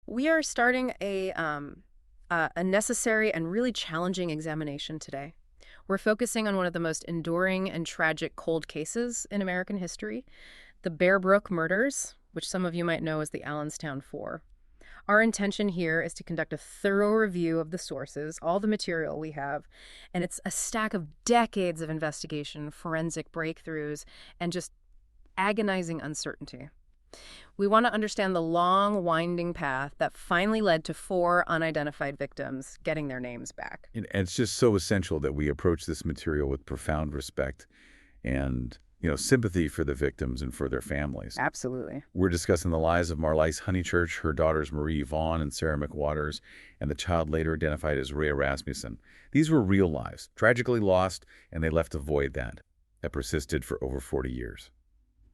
We are starting a necessary and really challenging examination today. We're focusing on one of the most enduring and tragic cold cases in American history, the Bear Brook murders, which some of you might know as the Allenstown Four. Our intention here is to conduct a thorough review of the sources, all the material we have, and it's a stack of decades of investigation, forensic breakthroughs, and just agonizing uncertainty. We want to understand the long, winding path that finally led to four unidentified victims getting their names back. And it's just so essential that we approach this material with profound respect and, sympathy for the victims and for their families. Absolutely. We're discussing the lives of Marlice Honeychurch, her daughters Marie Vaughn and Sarah McWaters, and the child later identified as Terry Rasmussen. These were real lives, tragically lost, and they left a void that persisted for over 40 years.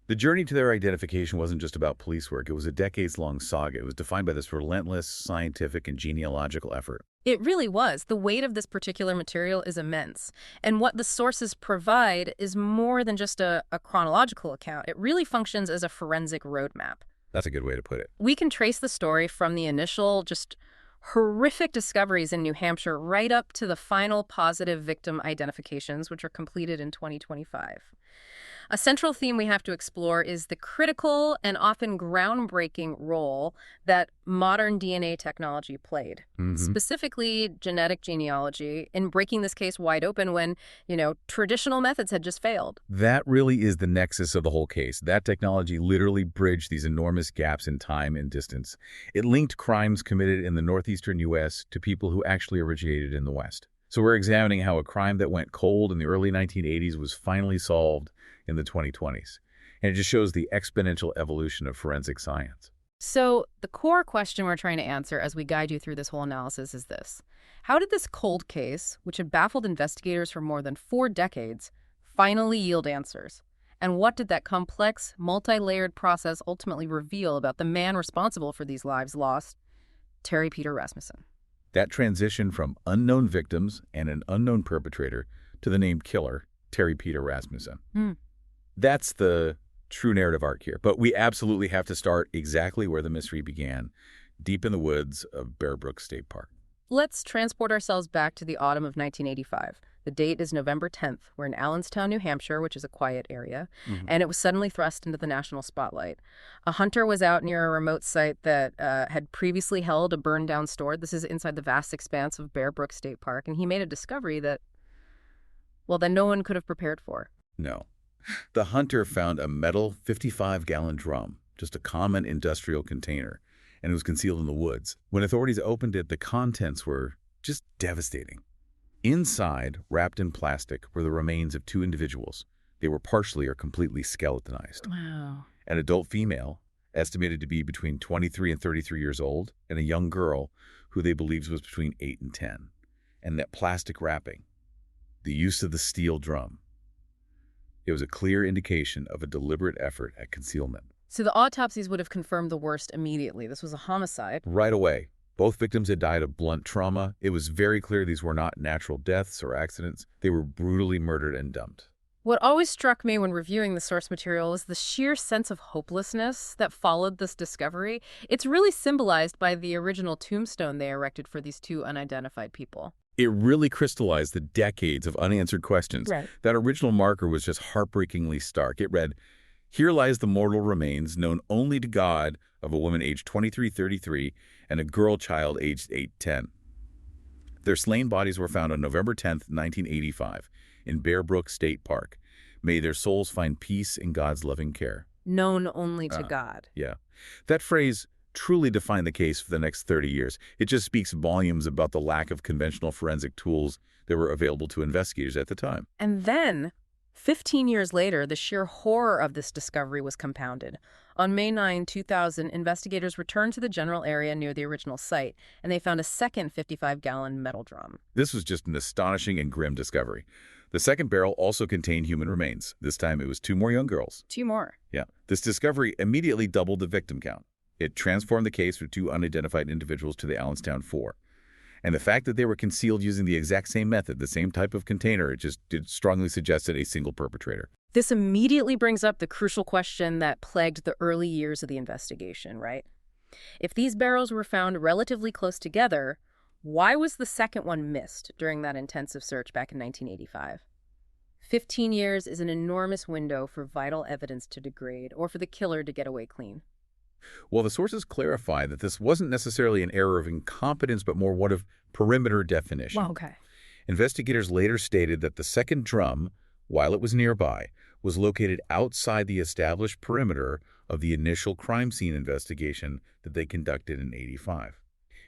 The journey to their identification wasn't just about police work. It was a decades-long saga. It was defined by this relentless scientific and genealogical effort. It really was. The weight of this particular material is immense. And what the sources provide is more than just a chronological account. It really functions as a forensic roadmap. That's a good way to put it. We can trace the story from the initial, just horrific discoveries in New Hampshire right up to the final positive victim identifications, which are completed in 2025. A central theme we have to explore is the critical and often groundbreaking role that modern DNA technology played, specifically genetic genealogy, in breaking this case wide open when, traditional methods had just failed. That really is the nexus of the whole case. That technology literally bridged these enormous gaps in time and distance. It linked crimes committed in the northeastern U.S. to people who actually originated in the West. So we're examining how a crime that went cold in the early 1980s was finally solved in the 2020s. And it just shows the exponential evolution of forensic science. So the core question we're trying to answer as we guide you through this whole analysis is this. How did this cold case, which had baffled investigators for more than 4 decades, finally yield answers? And what did that complex, multi-layered process ultimately reveal about the man responsible for these lives lost, Terry Peter Rasmussen? That transition from unknown victims and an unknown perpetrator to the named killer, Terry Peter Rasmussen. That's the true narrative arc here. But we absolutely have to start exactly where the mystery began, deep in the woods of Bear Brook State Park. Let's transport ourselves back to the autumn of 1985. The date is November 10th. We're in Allenstown, New Hampshire, which is a quiet area, and it was suddenly thrust into the national spotlight. A hunter was out near a remote site that had previously held a burned-down store. This is inside the vast expanse of Bear Brook State Park, and he made a discovery that no one could have prepared for. No. The hunter found a metal 55-gallon drum, just a common industrial container, and it was concealed in the woods. When authorities opened it, the contents were just devastating. Inside, wrapped in plastic, were the remains of 2 individuals. They were partially or completely skeletonized. Wow. An adult female, estimated to be between 23 and 33 years old, and a young girl who they believed was between 8 and 10. And that plastic wrapping, the use of the steel drum, it was a clear indication of a deliberate effort at concealment. So the autopsies would have confirmed the worst immediately. This was a homicide. Right away. Both victims had died of blunt trauma. It was very clear these were not natural deaths or accidents. They were brutally murdered and dumped. What always struck me when reviewing the source material is the sheer sense of hopelessness that followed this discovery. It's really symbolized by the original tombstone they erected for these 2 unidentified people. It really crystallized the decades of unanswered questions. Right. That original marker was just heartbreakingly stark. It read, "Here lies the mortal remains known only to God of a woman aged 23-33 and a girl child aged 8-10. Their slain bodies were found on November 10th, 1985, in Bear Brook State Park. May their souls find peace in God's loving care." Known only to God. Yeah. That phrase truly defined the case for the next 30 years. It just speaks volumes about the lack of conventional forensic tools that were available to investigators at the time. And then, 15 years later, the sheer horror of this discovery was compounded. On May 9, 2000, investigators returned to the general area near the original site, and they found a second 55-gallon metal drum. This was just an astonishing and grim discovery. The second barrel also contained human remains. This time it was 2 more young girls. 2 more. Yeah. This discovery immediately doubled the victim count. It transformed the case for 2 unidentified individuals to the Allenstown Four. And the fact that they were concealed using the exact same method, the same type of container, it strongly suggested a single perpetrator. This immediately brings up the crucial question that plagued the early years of the investigation, right? If these barrels were found relatively close together, why was the second one missed during that intensive search back in 1985? 15 years is an enormous window for vital evidence to degrade or for the killer to get away clean. Well, the sources clarify that this wasn't necessarily an error of incompetence, but more one of perimeter Well, definition. okay. Investigators later stated that the second drum, while it was nearby, was located outside the established perimeter of the initial crime scene investigation that they conducted in '85.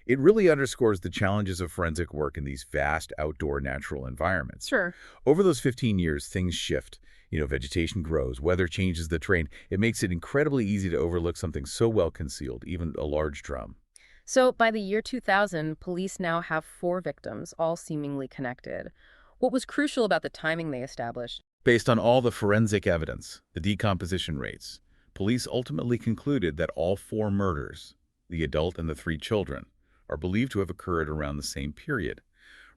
It really underscores the challenges of forensic work in these vast outdoor natural environments. Sure. Over those 15 years, things shift. Vegetation grows, weather changes the terrain. It makes it incredibly easy to overlook something so well concealed, even a large drum. So by the year 2000, police now have 4 victims, all seemingly connected. What was crucial about the timing they established? Based on all the forensic evidence, the decomposition rates, police ultimately concluded that all 4 murders, the adult and the 3 children, are believed to have occurred around the same period,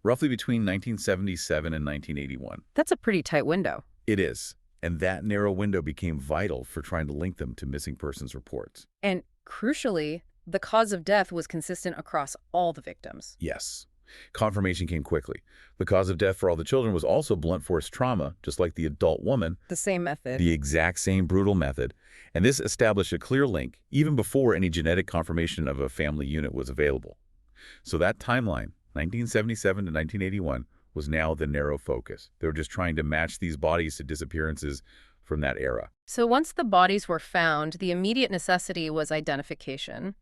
roughly between 1977 and 1981. That's a pretty tight window. It is, and that narrow window became vital for trying to link them to missing persons reports. And crucially, the cause of death was consistent across all the victims. Yes. Confirmation came quickly. The cause of death for all the children was also blunt force trauma, just like the adult woman, The same method. the exact same brutal method, and this established a clear link even before any genetic confirmation of a family unit was available. So that timeline, 1977 to 1981, was now the narrow focus. They were just trying to match these bodies to disappearances from that era. So once the bodies were found, the immediate necessity was identification.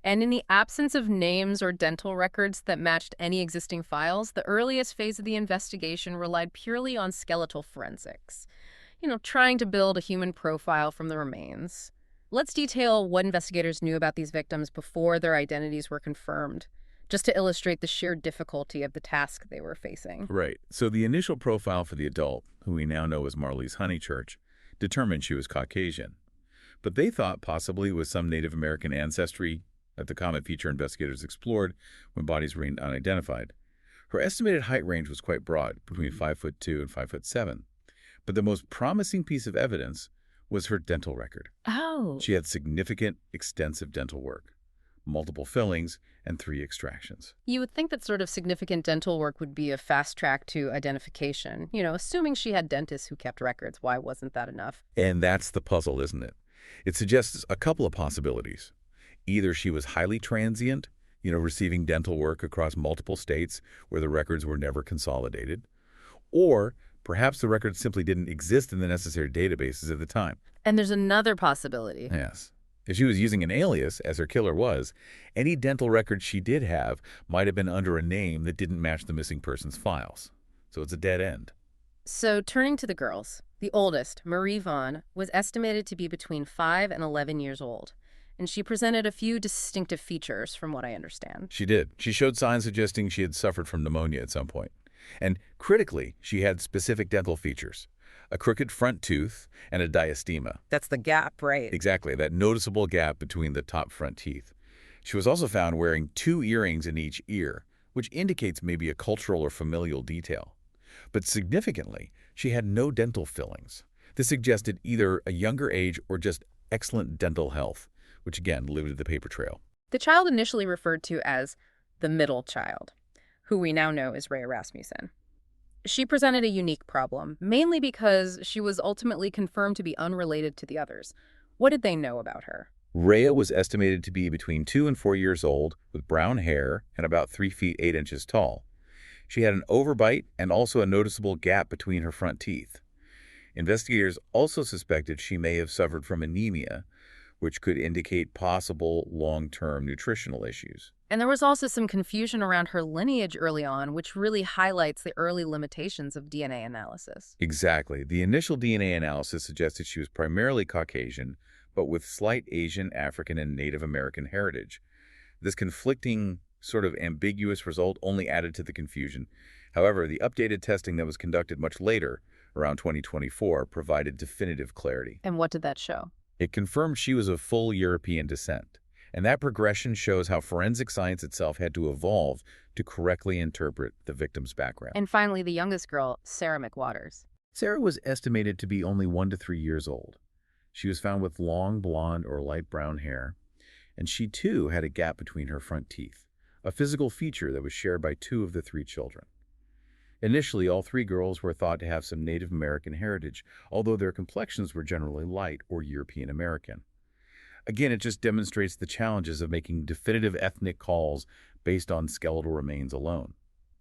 And in the absence of names or dental records that matched any existing files, the earliest phase of the investigation relied purely on skeletal forensics. Trying to build a human profile from the remains. Let's detail what investigators knew about these victims before their identities were confirmed, just to illustrate the sheer difficulty of the task they were facing. Right. So the initial profile for the adult, who we now know as Marlise Honeychurch, determined she was Caucasian. But they thought possibly it was some Native American ancestry that the common feature investigators explored when bodies remained unidentified. Her estimated height range was quite broad, between 5'2" and 5'7". But the most promising piece of evidence was her dental record. Oh. She had significant, extensive dental work, multiple fillings, and 3 extractions. You would think that sort of significant dental work would be a fast track to identification. Assuming she had dentists who kept records, why wasn't that enough? And that's the puzzle, isn't it? It suggests a couple of possibilities. Either she was highly transient, receiving dental work across multiple states where the records were never consolidated, or perhaps the records simply didn't exist in the necessary databases at the time. And there's another possibility. Yes. If she was using an alias, as her killer was, any dental records she did have might have been under a name that didn't match the missing person's files. So it's a dead end. So turning to the girls, the oldest, Marie Vaughn, was estimated to be between 5 and 11 years old. And she presented a few distinctive features from what I understand. She did. She showed signs suggesting she had suffered from pneumonia at some point. And critically, she had specific dental features: a crooked front tooth and a diastema. That's the gap, right? Exactly, that noticeable gap between the top front teeth. She was also found wearing 2 earrings in each ear, which indicates maybe a cultural or familial detail. But significantly, she had no dental fillings. This suggested either a younger age or just excellent dental health, which again limited the paper trail. The child initially referred to as the middle child, who we now know as Terry Rasmussen. She presented a unique problem, mainly because she was ultimately confirmed to be unrelated to the others. What did they know about her? Rhea was estimated to be between 2 and 4 years old, with brown hair and about 3 feet 8 inches tall. She had an overbite and also a noticeable gap between her front teeth. Investigators also suspected she may have suffered from anemia, which could indicate possible long-term nutritional issues. And there was also some confusion around her lineage early on, which really highlights the early limitations of DNA analysis. Exactly. The initial DNA analysis suggested she was primarily Caucasian, but with slight Asian, African, and Native American heritage. This conflicting, sort of ambiguous result only added to the confusion. However, the updated testing that was conducted much later, around 2024, provided definitive clarity. And what did that show? It confirmed she was of full European descent, and that progression shows how forensic science itself had to evolve to correctly interpret the victim's background. And finally, the youngest girl, Sarah McWaters. Sarah was estimated to be only 1 to 3 years old. She was found with long blonde or light brown hair, and she too had a gap between her front teeth, a physical feature that was shared by 2 of the 3 children. Initially, all 3 girls were thought to have some Native American heritage, although their complexions were generally light or European American. Again, it just demonstrates the challenges of making definitive ethnic calls based on skeletal remains alone.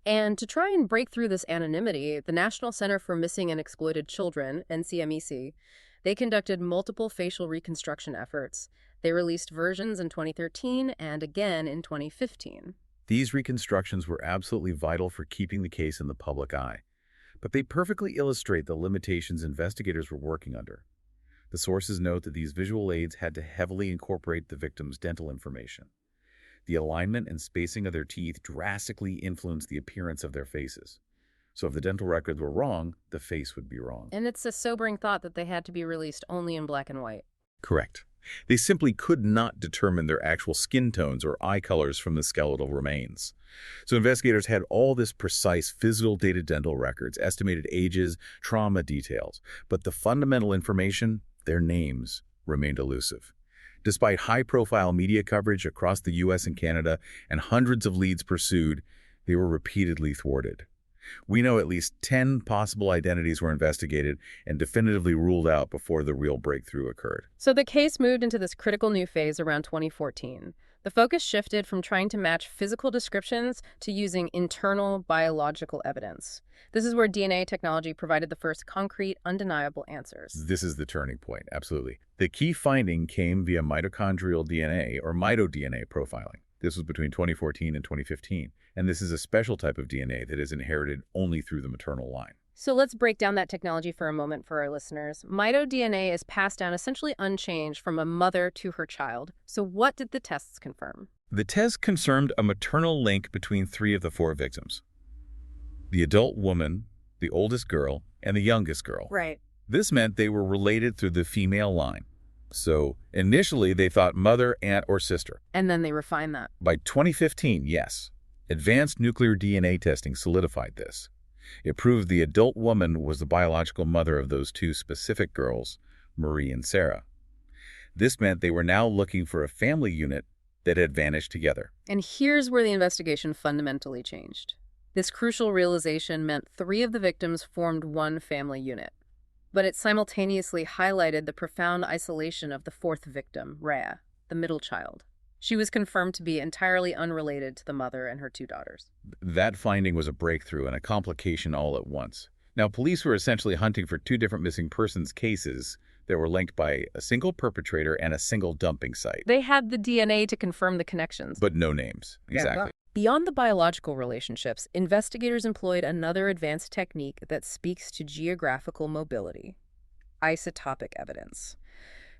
And to try and break through this anonymity, the National Center for Missing and Exploited Children, NCMEC, they conducted multiple facial reconstruction efforts. They released versions in 2013 and again in 2015. These reconstructions were absolutely vital for keeping the case in the public eye, but they perfectly illustrate the limitations investigators were working under. The sources note that these visual aids had to heavily incorporate the victim's dental information. The alignment and spacing of their teeth drastically influenced the appearance of their faces. So if the dental records were wrong, the face would be wrong. And it's a sobering thought that they had to be released only in black and white. Correct. They simply could not determine their actual skin tones or eye colors from the skeletal remains. So investigators had all this precise physical dated dental records, estimated ages, trauma details, but the fundamental information, their names, remained elusive. Despite high-profile media coverage across the U.S. and Canada and hundreds of leads pursued, they were repeatedly thwarted. We know at least 10 possible identities were investigated and definitively ruled out before the real breakthrough occurred. So the case moved into this critical new phase around 2014. The focus shifted from trying to match physical descriptions to using internal biological evidence. This is where DNA technology provided the first concrete, undeniable answers. This is the turning point, absolutely. The key finding came via mitochondrial DNA or mitoDNA profiling. This was between 2014 and 2015, and this is a special type of DNA that is inherited only through the maternal line. So let's break down that technology for a moment for our listeners. MitoDNA is passed down essentially unchanged from a mother to her child. So what did the tests confirm? The test confirmed a maternal link between 3 of the 4 victims: the adult woman, the oldest girl, and the youngest girl. Right. This meant they were related through the female line. So initially they thought mother, aunt, or sister. And then they refined that. By 2015, yes. Advanced nuclear DNA testing solidified this. It proved the adult woman was the biological mother of those 2 specific girls, Marie and Sarah. This meant they were now looking for a family unit that had vanished together. And here's where the investigation fundamentally changed. This crucial realization meant 3 of the victims formed one family unit. But it simultaneously highlighted the profound isolation of the 4th victim, Rhea, the middle child. She was confirmed to be entirely unrelated to the mother and her 2 daughters. That finding was a breakthrough and a complication all at once. Now, police were essentially hunting for 2 different missing persons cases that were linked by a single perpetrator and a single dumping site. They had the DNA to confirm the connections. But no names. Exactly. Beyond the biological relationships, investigators employed another advanced technique that speaks to geographical mobility: isotopic evidence.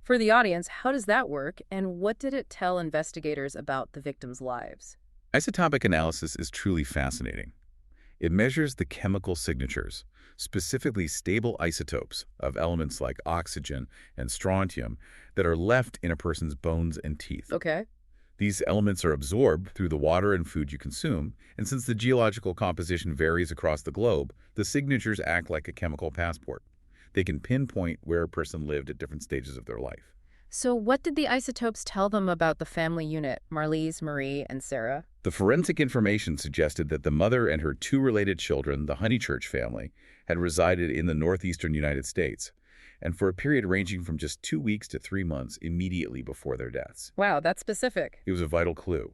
For the audience, how does that work, and what did it tell investigators about the victims' lives? Isotopic analysis is truly fascinating. It measures the chemical signatures, specifically stable isotopes of elements like oxygen and strontium that are left in a person's bones and teeth. Okay. These elements are absorbed through the water and food you consume, and since the geological composition varies across the globe, the signatures act like a chemical passport. They can pinpoint where a person lived at different stages of their life. So what did the isotopes tell them about the family unit, Marlise, Marie, and Sarah? The forensic information suggested that the mother and her 2 related children, the Honeychurch family, had resided in the northeastern United States, and for a period ranging from just 2 weeks to 3 months immediately before their deaths. Wow, that's specific. It was a vital clue.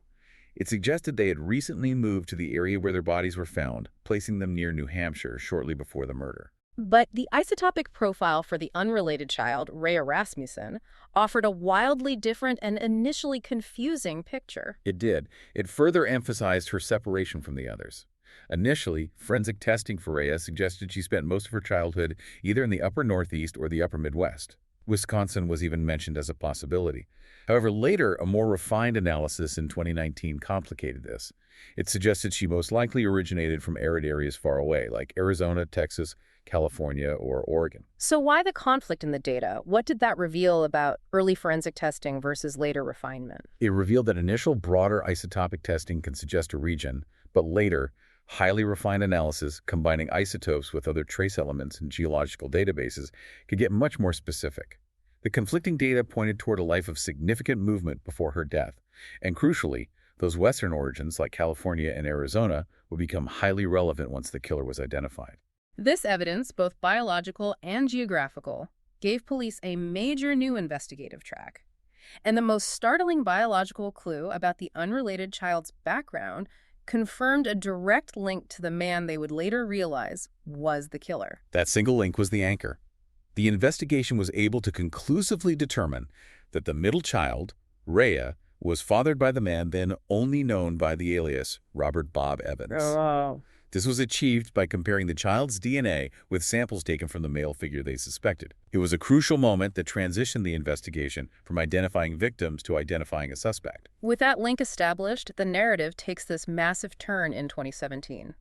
It suggested they had recently moved to the area where their bodies were found, placing them near New Hampshire shortly before the murder. But the isotopic profile for the unrelated child, Terry Rasmussen, offered a wildly different and initially confusing picture. It did. It further emphasized her separation from the others. Initially, forensic testing for Rhea suggested she spent most of her childhood either in the upper Northeast or the upper Midwest. Wisconsin was even mentioned as a possibility. However, later, a more refined analysis in 2019 complicated this. It suggested she most likely originated from arid areas far away, like Arizona, Texas, California, or Oregon. So why the conflict in the data? What did that reveal about early forensic testing versus later refinement? It revealed that initial broader isotopic testing can suggest a region, but later, highly refined analysis combining isotopes with other trace elements in geological databases could get much more specific. The conflicting data pointed toward a life of significant movement before her death, and crucially, those Western origins like California and Arizona would become highly relevant once the killer was identified. This evidence, both biological and geographical, gave police a major new investigative track. And the most startling biological clue about the unrelated child's background confirmed a direct link to the man they would later realize was the killer. That single link was the anchor. The investigation was able to conclusively determine that the middle child, Rhea, was fathered by the man then only known by the alias Robert Bob Evans. Oh. This was achieved by comparing the child's DNA with samples taken from the male figure they suspected. It was a crucial moment that transitioned the investigation from identifying victims to identifying a suspect. With that link established, the narrative takes this massive turn in 2017.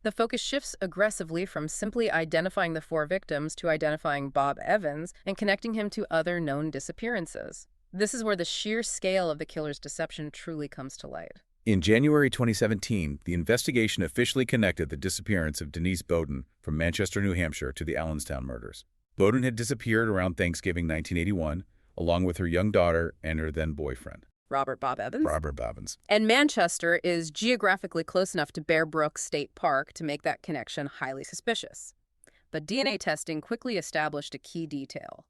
The focus shifts aggressively from simply identifying the 4 victims to identifying Bob Evans and connecting him to other known disappearances. This is where the sheer scale of the killer's deception truly comes to light. In January 2017, the investigation officially connected the disappearance of Denise Bowden from Manchester, New Hampshire to the Allenstown murders. Bowden had disappeared around Thanksgiving 1981, along with her young daughter and her then-boyfriend. Robert Bob Evans? Robert Bobbins. And Manchester is geographically close enough to Bear Brook State Park to make that connection highly suspicious. But DNA testing quickly established a key detail.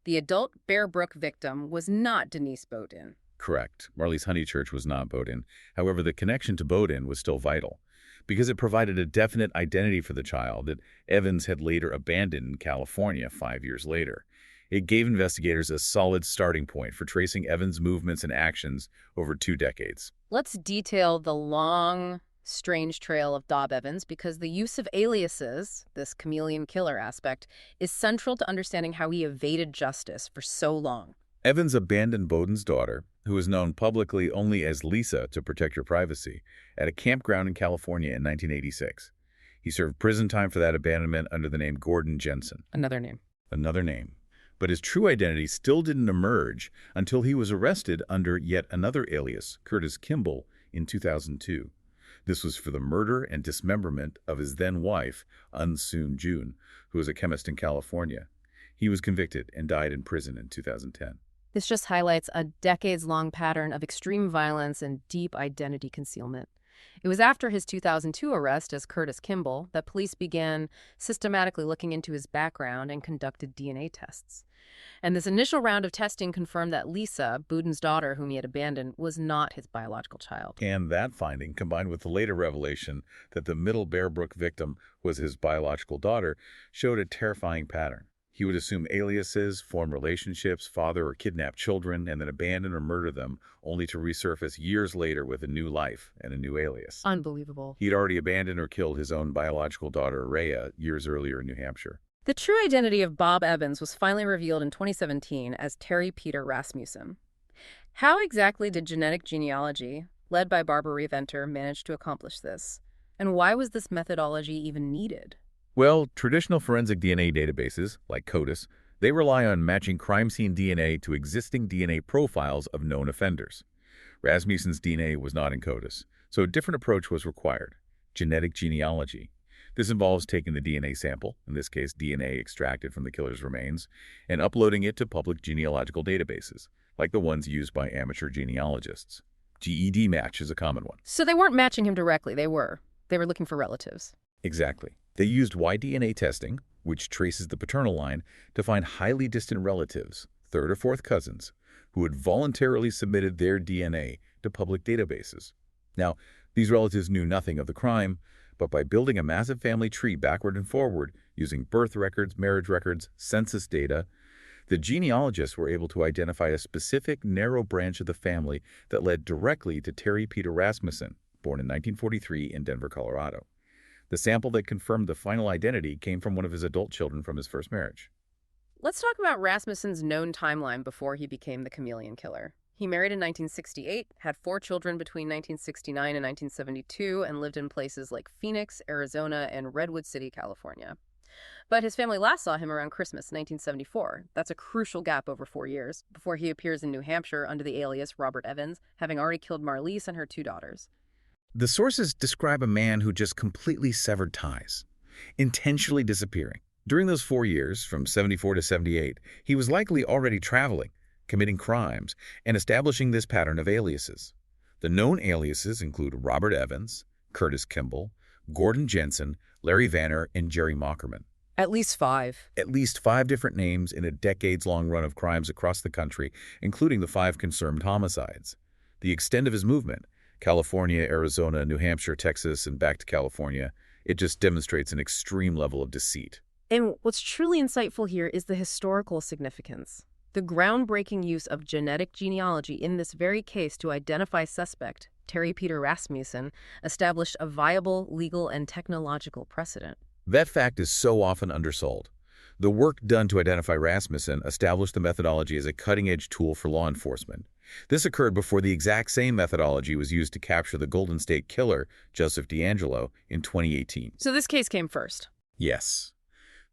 The adult Bear Brook victim was not Denise Bowden. Correct. Marley's Honeychurch was not Bowden. However, the connection to Bowden was still vital, because it provided a definite identity for the child that Evans had later abandoned in California 5 years later. It gave investigators a solid starting point for tracing Evans' movements and actions over 2 decades. Let's detail the long, strange trail of Bob Evans, because the use of aliases, this chameleon killer aspect, is central to understanding how he evaded justice for so long. Evans abandoned Bowden's daughter, who was known publicly only as Lisa to protect her privacy, at a campground in California in 1986. He served prison time for that abandonment under the name Gordon Jensen. Another name. Another name. But his true identity still didn't emerge until he was arrested under yet another alias, Curtis Kimball, in 2002. This was for the murder and dismemberment of his then-wife, Unsoon June, who was a chemist in California. He was convicted and died in prison in 2010. This just highlights a decades-long pattern of extreme violence and deep identity concealment. It was after his 2002 arrest as Curtis Kimball that police began systematically looking into his background and conducted DNA tests. And this initial round of testing confirmed that Lisa, Bowden's daughter whom he had abandoned, was not his biological child. And that finding, combined with the later revelation that the middle Bear Brook victim was his biological daughter, showed a terrifying pattern. He would assume aliases, form relationships, father or kidnap children, and then abandon or murder them, only to resurface years later with a new life and a new alias. Unbelievable. He'd already abandoned or killed his own biological daughter, Rhea, years earlier in New Hampshire. The true identity of Bob Evans was finally revealed in 2017 as Terry Peter Rasmussen. How exactly did genetic genealogy, led by Barbara Reventer, manage to accomplish this? And why was this methodology even needed? Well, traditional forensic DNA databases, like CODIS, they rely on matching crime scene DNA to existing DNA profiles of known offenders. Rasmussen's DNA was not in CODIS, so a different approach was required: genetic genealogy. This involves taking the DNA sample, in this case DNA extracted from the killer's remains, and uploading it to public genealogical databases, like the ones used by amateur genealogists. GED match is a common one. So they weren't matching him directly, they were looking for relatives. Exactly. They used Y-DNA testing, which traces the paternal line, to find highly distant relatives, third or fourth cousins, who had voluntarily submitted their DNA to public databases. Now, these relatives knew nothing of the crime, but by building a massive family tree backward and forward, using birth records, marriage records, census data, the genealogists were able to identify a specific narrow branch of the family that led directly to Terry Peter Rasmussen, born in 1943 in Denver, Colorado. The sample that confirmed the final identity came from one of his adult children from his first marriage. Let's talk about Rasmussen's known timeline before he became the chameleon killer. He married in 1968, had 4 children between 1969 and 1972, and lived in places like Phoenix, Arizona, and Redwood City, California. But his family last saw him around Christmas 1974. That's a crucial gap over 4 years, before he appears in New Hampshire under the alias Robert Evans, having already killed Marlise and her 2 daughters. The sources describe a man who just completely severed ties, intentionally disappearing, During those 4 years, from 74 to 78, he was likely already traveling, committing crimes, and establishing this pattern of aliases. The known aliases include Robert Evans, Curtis Kimball, Gordon Jensen, Larry Vanner, and Jerry Mockerman. At least 5. At least 5 different names in a decades-long run of crimes across the country, including the 5 confirmed homicides. The extent of his movement, California, Arizona, New Hampshire, Texas, and back to California, it just demonstrates an extreme level of deceit. And what's truly insightful here is the historical significance. The groundbreaking use of genetic genealogy in this very case to identify suspect, Terry Peter Rasmussen, established a viable legal and technological precedent. That fact is so often undersold. The work done to identify Rasmussen established the methodology as a cutting-edge tool for law enforcement. This occurred before the exact same methodology was used to capture the Golden State Killer, Joseph DeAngelo, in 2018. So this case came first. Yes.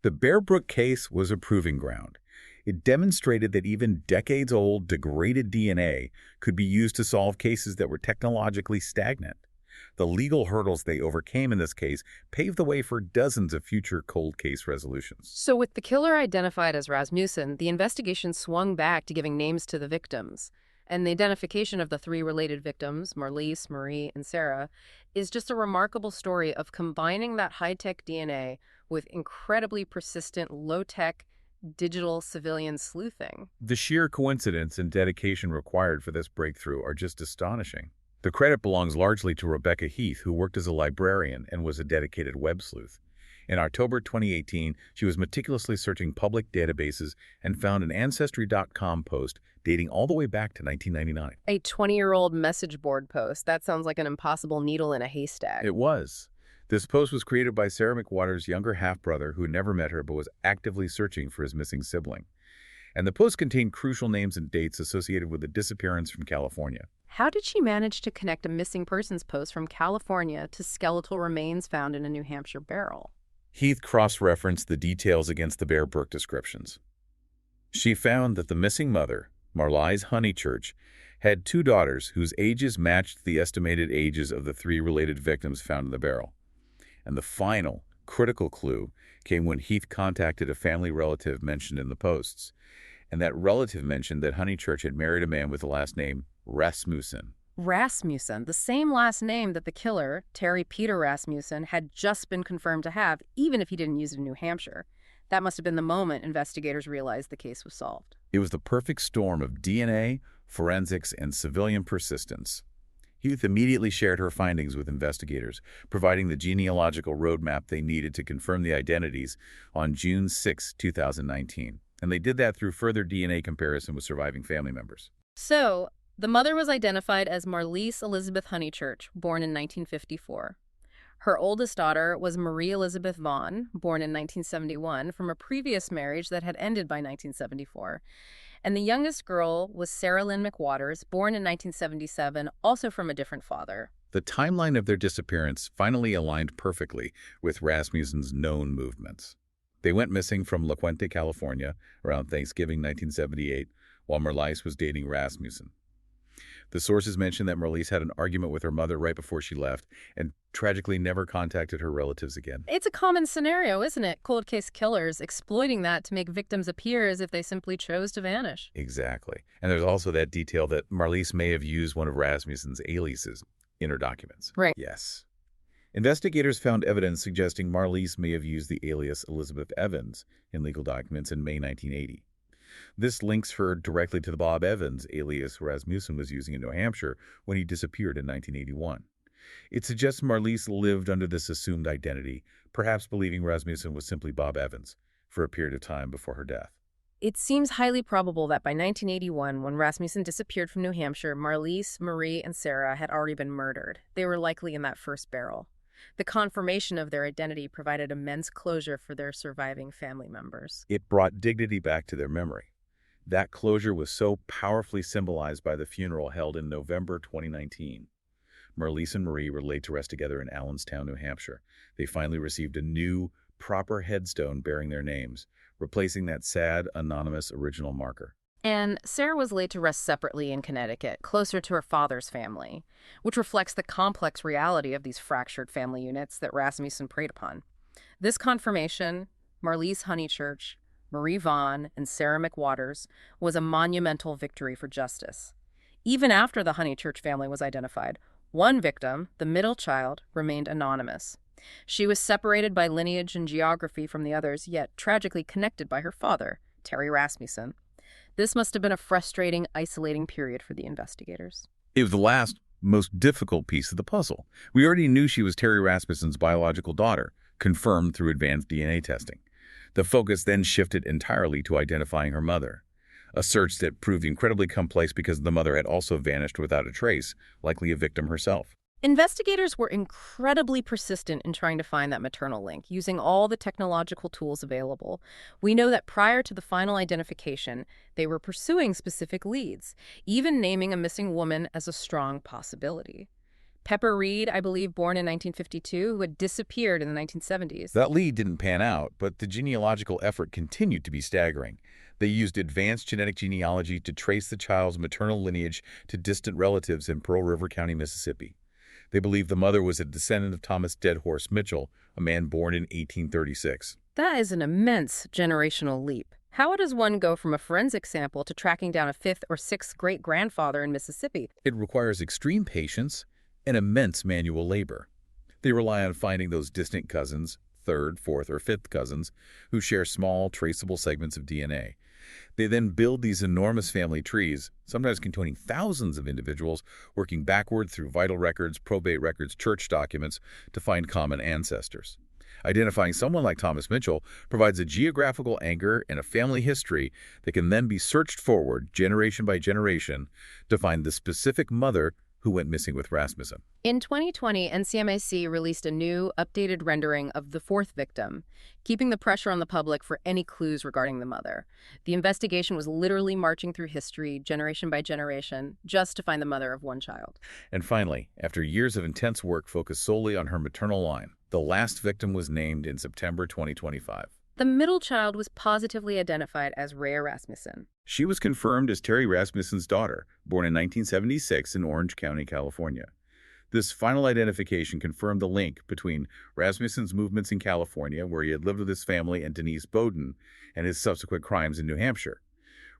The Bear Brook case was a proving ground. It demonstrated that even decades-old, degraded DNA could be used to solve cases that were technologically stagnant. The legal hurdles they overcame in this case paved the way for dozens of future cold case resolutions. So with the killer identified as Rasmussen, the investigation swung back to giving names to the victims. And the identification of the 3 related victims, Marlise, Marie, and Sarah, is just a remarkable story of combining that high-tech DNA with incredibly persistent, low-tech, digital civilian sleuthing. The sheer coincidence and dedication required for this breakthrough are just astonishing. The credit belongs largely to Rebecca Heath, who worked as a librarian and was a dedicated web sleuth. In October 2018, she was meticulously searching public databases and found an Ancestry.com post dating all the way back to 1999. A 20-year-old message board post. That sounds like an impossible needle in a haystack. It was. This post was created by Sarah McWater's younger half-brother who never met her but was actively searching for his missing sibling. And the post contained crucial names and dates associated with the disappearance from California. How did she manage to connect a missing persons post from California to skeletal remains found in a New Hampshire barrel? Heath cross-referenced the details against the Bear Brook descriptions. She found that the missing mother, Marlise Honeychurch, had 2 daughters whose ages matched the estimated ages of the 3 related victims found in the barrel. And the final, critical clue came when Heath contacted a family relative mentioned in the posts. And that relative mentioned that Honeychurch had married a man with the last name Rasmussen. Rasmussen, the same last name that the killer, Terry Peter Rasmussen, had just been confirmed to have, even if he didn't use it in New Hampshire. That must have been the moment investigators realized the case was solved. It was the perfect storm of DNA, forensics, and civilian persistence. Heath immediately shared her findings with investigators, providing the genealogical roadmap they needed to confirm the identities on June 6, 2019. And they did that through further DNA comparison with surviving family members. So, the mother was identified as Marlise Elizabeth Honeychurch, born in 1954. Her oldest daughter was Marie Elizabeth Vaughn, born in 1971, from a previous marriage that had ended by 1974. And the youngest girl was Sarah Lynn McWaters, born in 1977, also from a different father. The timeline of their disappearance finally aligned perfectly with Rasmussen's known movements. They went missing from La Puente, California, around Thanksgiving 1978, while Marlise was dating Rasmussen. The sources mentioned that Marlise had an argument with her mother right before she left and tragically never contacted her relatives again. It's a common scenario, isn't it? Cold case killers exploiting that to make victims appear as if they simply chose to vanish. Exactly. And there's also that detail that Marlise may have used one of Rasmussen's aliases in her documents. Right. Yes. Investigators found evidence suggesting Marlise may have used the alias Elizabeth Evans in legal documents in May 1980. This links her directly to the Bob Evans alias Rasmussen was using in New Hampshire when he disappeared in 1981. It suggests Marlise lived under this assumed identity, perhaps believing Rasmussen was simply Bob Evans, for a period of time before her death. It seems highly probable that by 1981, when Rasmussen disappeared from New Hampshire, Marlise, Marie, and Sarah had already been murdered. They were likely in that first barrel. The confirmation of their identity provided immense closure for their surviving family members. It brought dignity back to their memory. That closure was so powerfully symbolized by the funeral held in November 2019. Marlise and Marie were laid to rest together in Allenstown, New Hampshire. They finally received a new, proper headstone bearing their names, replacing that sad, anonymous original marker. And Sarah was laid to rest separately in Connecticut, closer to her father's family, which reflects the complex reality of these fractured family units that Rasmussen preyed upon. This confirmation, Marlise Honeychurch, Marie Vaughn, and Sarah McWaters, was a monumental victory for justice. Even after the Honeychurch family was identified, one victim, the middle child, remained anonymous. She was separated by lineage and geography from the others, yet tragically connected by her father, Terry Rasmussen. This must have been a frustrating, isolating period for the investigators. It was the last, most difficult piece of the puzzle. We already knew she was Terry Rasmussen's biological daughter, confirmed through advanced DNA testing. The focus then shifted entirely to identifying her mother, a search that proved incredibly complex because the mother had also vanished without a trace, likely a victim herself. Investigators were incredibly persistent in trying to find that maternal link, using all the technological tools available. We know that prior to the final identification, they were pursuing specific leads, even naming a missing woman as a strong possibility. Pepper Reed, I believe, born in 1952, who had disappeared in the 1970s. That lead didn't pan out, but the genealogical effort continued to be staggering. They used advanced genetic genealogy to trace the child's maternal lineage to distant relatives in Pearl River County, Mississippi. They believed the mother was a descendant of Thomas Deadhorse Mitchell, a man born in 1836. That is an immense generational leap. How does one go from a forensic sample to tracking down a fifth or sixth great-grandfather in Mississippi? It requires extreme patience and immense manual labor. They rely on finding those distant cousins, third, fourth, or fifth cousins, who share small, traceable segments of DNA. They then build these enormous family trees, sometimes containing thousands of individuals, working backward through vital records, probate records, church documents to find common ancestors. Identifying someone like Thomas Mitchell provides a geographical anchor and a family history that can then be searched forward, generation by generation, to find the specific mother who went missing with Rasmussen. In 2020, NCMAC released a new, updated rendering of the fourth victim, keeping the pressure on the public for any clues regarding the mother. The investigation was literally marching through history, generation by generation, just to find the mother of one child. And finally, after years of intense work focused solely on her maternal line, the last victim was named in September 2025. The middle child was positively identified as Rhea Rasmussen. She was confirmed as Terry Rasmussen's daughter, born in 1976 in Orange County, California. This final identification confirmed the link between Rasmussen's movements in California, where he had lived with his family, and Denise Bowden, and his subsequent crimes in New Hampshire.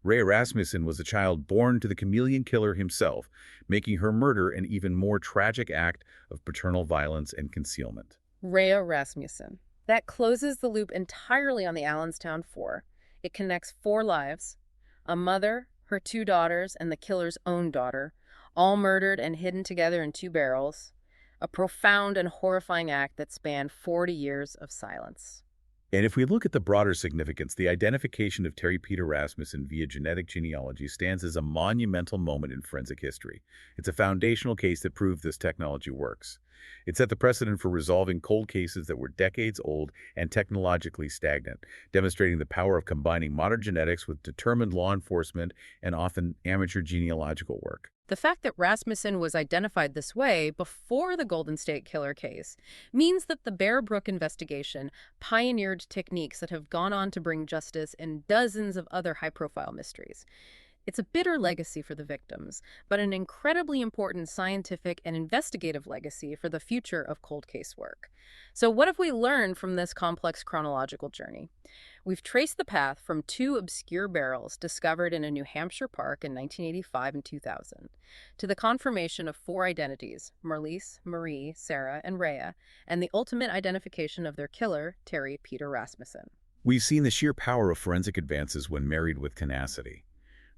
Rhea Rasmussen was a child born to the chameleon killer himself, making her murder an even more tragic act of paternal violence and concealment. Rhea Rasmussen. That closes the loop entirely on the Allenstown Four. It connects four lives: a mother, her two daughters, and the killer's own daughter, all murdered and hidden together in two barrels. A profound and horrifying act that spanned 40 years of silence. And if we look at the broader significance, the identification of Terry Peter Rasmussen via genetic genealogy stands as a monumental moment in forensic history. It's a foundational case that proved this technology works. It set the precedent for resolving cold cases that were decades old and technologically stagnant, demonstrating the power of combining modern genetics with determined law enforcement and often amateur genealogical work. The fact that Rasmussen was identified this way before the Golden State Killer case means that the Bear Brook investigation pioneered techniques that have gone on to bring justice in dozens of other high-profile mysteries. It's a bitter legacy for the victims, but an incredibly important scientific and investigative legacy for the future of cold case work. So what have we learned from this complex chronological journey? We've traced the path from two obscure barrels discovered in a New Hampshire park in 1985 and 2000, to the confirmation of four identities: Marlise, Marie, Sarah, and Rhea, and the ultimate identification of their killer, Terry Peter Rasmussen. We've seen the sheer power of forensic advances when married with tenacity.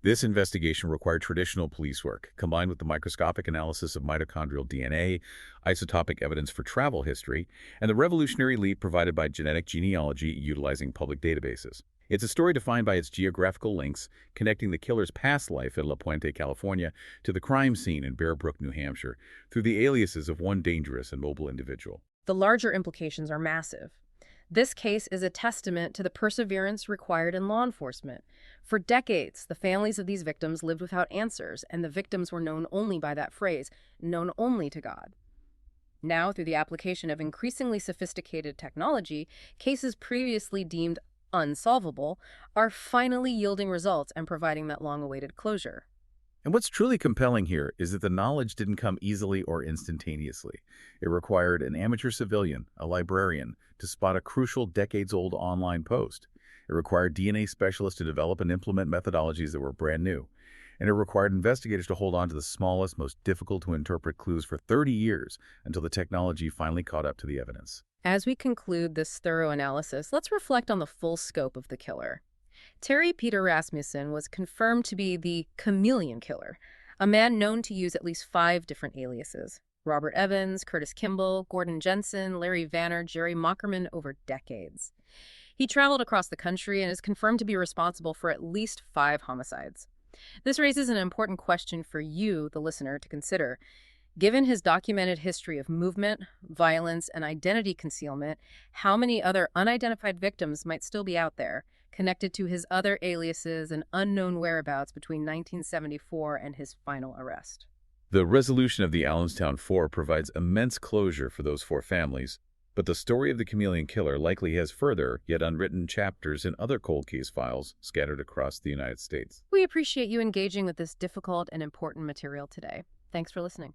This investigation required traditional police work, combined with the microscopic analysis of mitochondrial DNA, isotopic evidence for travel history, and the revolutionary leap provided by genetic genealogy utilizing public databases. It's a story defined by its geographical links, connecting the killer's past life in La Puente, California, to the crime scene in Bear Brook, New Hampshire, through the aliases of one dangerous and mobile individual. The larger implications are massive. This case is a testament to the perseverance required in law enforcement. For decades, the families of these victims lived without answers, and the victims were known only by that phrase, known only to God. Now, through the application of increasingly sophisticated technology, cases previously deemed unsolvable are finally yielding results and providing that long-awaited closure. And what's truly compelling here is that the knowledge didn't come easily or instantaneously. It required an amateur civilian, a librarian, to spot a crucial decades-old online post. It required DNA specialists to develop and implement methodologies that were brand new. And it required investigators to hold on to the smallest, most difficult-to-interpret clues for 30 years until the technology finally caught up to the evidence. As we conclude this thorough analysis, let's reflect on the full scope of the killer. Terry Peter Rasmussen was confirmed to be the chameleon killer, a man known to use at least 5 different aliases. Robert Evans, Curtis Kimball, Gordon Jensen, Larry Vanner, Jerry Mockerman over decades. He traveled across the country and is confirmed to be responsible for at least 5 homicides. This raises an important question for you, the listener, to consider. Given his documented history of movement, violence, and identity concealment, how many other unidentified victims might still be out there, connected to his other aliases and unknown whereabouts between 1974 and his final arrest? The resolution of the Allenstown Four provides immense closure for those 4 families, but the story of the chameleon killer likely has further, yet unwritten chapters in other cold case files scattered across the United States. We appreciate you engaging with this difficult and important material today. Thanks for listening.